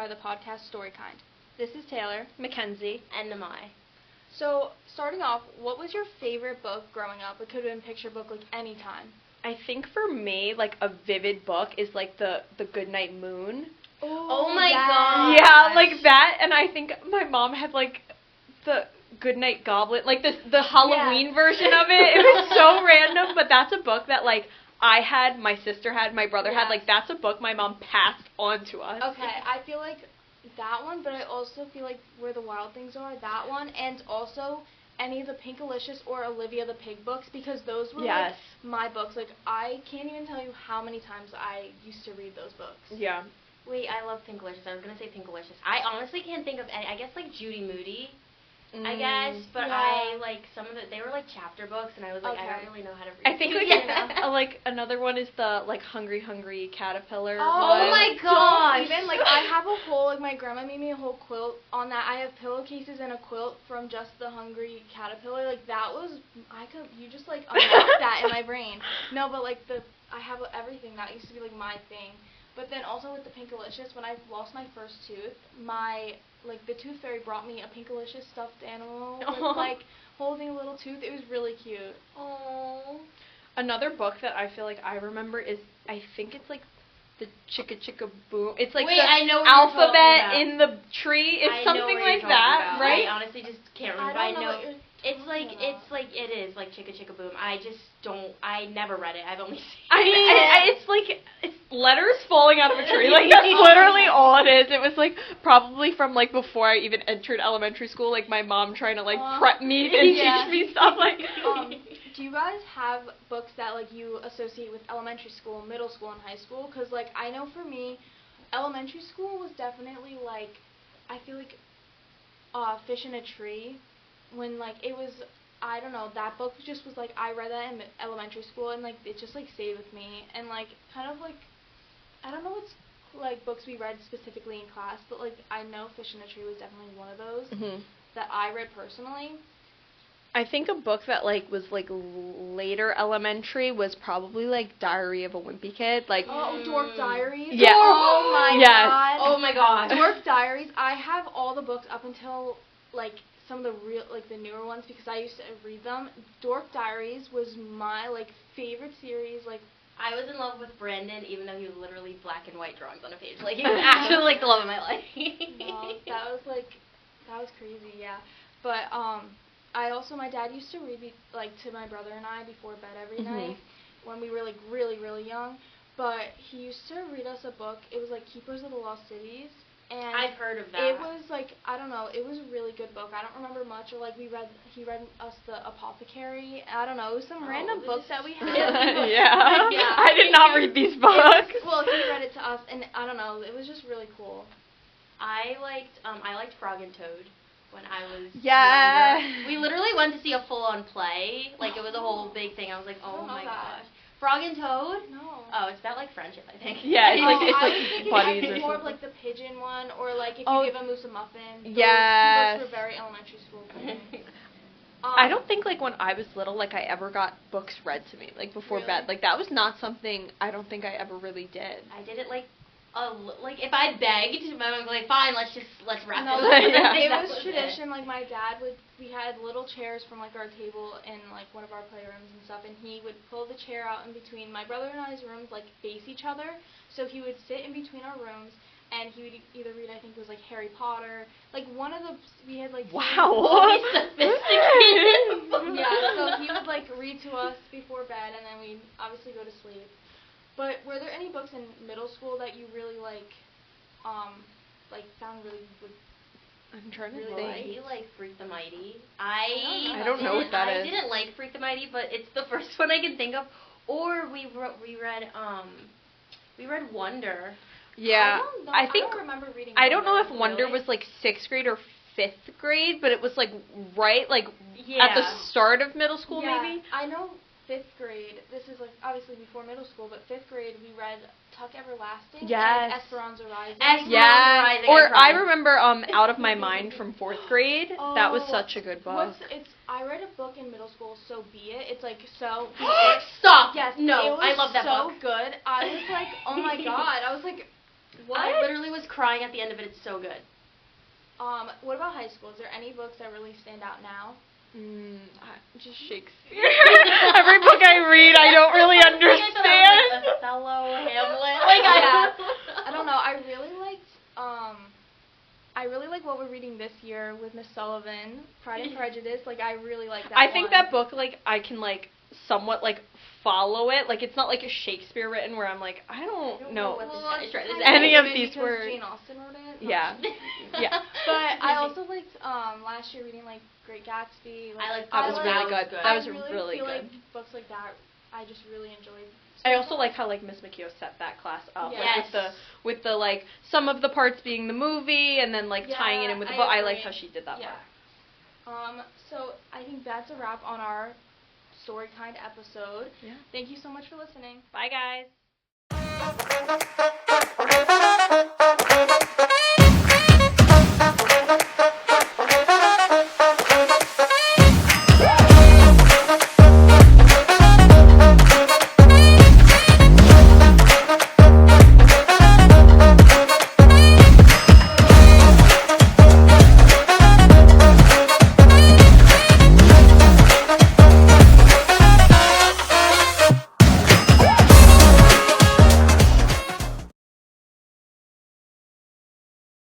are the podcast Storykind. This is Taylor, Mackenzie, and Namai. So, starting off, what was your favorite book growing up? It could have been picture book, like, any time. I think for me, like, a vivid book is, like, the Goodnight Moon. Oh my yes. god. Yeah, like that, and I think my mom had, like, the Goodnight Goblet, like, the Halloween version of it. It was so random, but that's a book that, like, I had, my sister had, my brother had. Like, that's a book my mom passed on to us. Okay, I feel like that one, but I also feel like Where the Wild Things Are, that one, and also any of the Pinkalicious or Olivia the Pig books, because those were, like, my books. Like, I can't even tell you how many times I used to read those books. Yeah. Wait, I love Pinkalicious. I was going to say Pinkalicious. I honestly can't think of any. I guess, like, Judy Moody. I guess, but I, like, some of they were, like, chapter books, and I was like, I don't really know how to read. I think, like, another one is the, like, Hungry Caterpillar one. Oh my gosh! Even, like, I have a whole, like, my grandma made me a whole quilt on that. I have pillowcases and a quilt from just the Hungry Caterpillar. Like, that was, you just, like, unlocked that in my brain. No, but, like, I have everything. That used to be, like, my thing. But then also with the Pinkalicious, when I lost my first tooth, the Tooth Fairy brought me a Pinkalicious stuffed animal with, like, holding a little tooth. It was really cute. Aww. Another book that I feel like I remember is, I think it's, like, the Chicka Chicka Boom. It's, like, I know what alphabet in the tree. It's something like that, right? I honestly just can't remember. I don't know. It is like Chicka Chicka Boom. I never read it. I've only seen it's like, it's letters falling out of a tree. Like, that's literally all it is. It was, like, probably from, like, before I even entered elementary school, like, my mom trying to, like, prep me and teach me stuff, like. Do you guys have books that, like, you associate with elementary school, middle school, and high school? Because, like, I know for me, elementary school was definitely, like, I feel like Fish in a Tree. When, like, it was, I don't know, that book just was, like, I read that in elementary school, and, like, it just, like, stayed with me. And, like, kind of, like, I don't know what's, like, books we read specifically in class, but, like, I know Fish in a Tree was definitely one of those that I read personally. I think a book that, like, was, like, later elementary was probably, like, Diary of a Wimpy Kid. Like, Dork Diaries. Yeah. Oh my god. Oh my god. Dork Diaries. I have all the books up until, like, some of the newer ones, because I used to read them. Dork Diaries was my, like, favorite series. Like, I was in love with Brandon, even though he was literally black and white drawings on a page. Like, he was actually, like, the love of my life. No, that was crazy, yeah. But, my dad used to read, like, to my brother and I before bed every night when we were, like, really, really young. But he used to read us a book. It was, like, Keepers of the Lost Cities. And I've heard of that. It was, like, I don't know, it was a really good book. I don't remember much, or, like, he read us The Apothecary. I don't know, it was some random books that we had. Yeah. I did not read these books. Well, he read it to us, and I don't know, it was just really cool. I liked Frog and Toad when I was younger. We literally went to see a full-on play. Like, it was a whole big thing. I was like, oh my gosh. Frog and Toad? No. Oh, it's about, like, friendship, I think. Yeah, it's like buddies or something. More of, like, the pigeon one, or, like, if you give a moose a muffin. Yes. Those were very elementary school for me. I don't think, like, when I was little, like, I ever got books read to me, like, before bed. Like, that was not something I don't think I ever really did. I did it, like, if I begged, my mom would be like, fine, let's wrap it up. It was tradition. Like, my dad we had little chairs from, like, our table in, like, one of our playrooms and stuff, and he would pull the chair out in between my brother and I's rooms, like, face each other. So he would sit in between our rooms, and he would either read, I think it was, like, Harry Potter. Like, one of we had, like... Wow! Sophisticated. Yeah, so he would, like, read to us before bed, and then we'd obviously go to sleep. But were there any books in middle school that you really, like, found really good? I'm trying to think. think. Like Freak the Mighty. I don't know what that is. I didn't like Freak the Mighty, but it's the first one I can think of. Or we read Wonder. Yeah, I don't remember reading. I don't know if Wonder was, like, 6th grade or 5th grade, but it was, like, right, like, at the start of middle school, maybe. I know 5th grade. This is, like, obviously before middle school, but 5th grade we read Tuck Everlasting and Esperanza Rising. Rising. Or I remember Out of My Mind from 4th grade. That was such a good book. I read a book in middle school, So Be It. It's like So Be Stop. Yes. No, I love that book. book. So good. I was like, oh my god. I was like, What? I literally was crying at the end of it. It's so good. What about high school? Is there any books that really stand out now? Just Shakespeare. Every book I read, I don't really understand. Othello, Hamlet. I don't know. I really like what we're reading this year with Miss Sullivan, Pride and Prejudice. Like, I really like that I think that book, like, I can, like, somewhat, like, follow it. Like, it's not like a Shakespeare written where I'm like, I don't know any of these words. Jane Austen wrote it. Yeah. Yeah. But I also liked last year reading like Great Gatsby. Like, that was really good. That was really feel good. Like books like that, I just really enjoyed. I also like how like Miss McKeo set that class up, like with the like some of the parts being the movie and then like tying it in with the book. I liked how she did that part. So I think that's a wrap on our Storykind episode. Yeah. Thank you so much for listening. Bye, guys.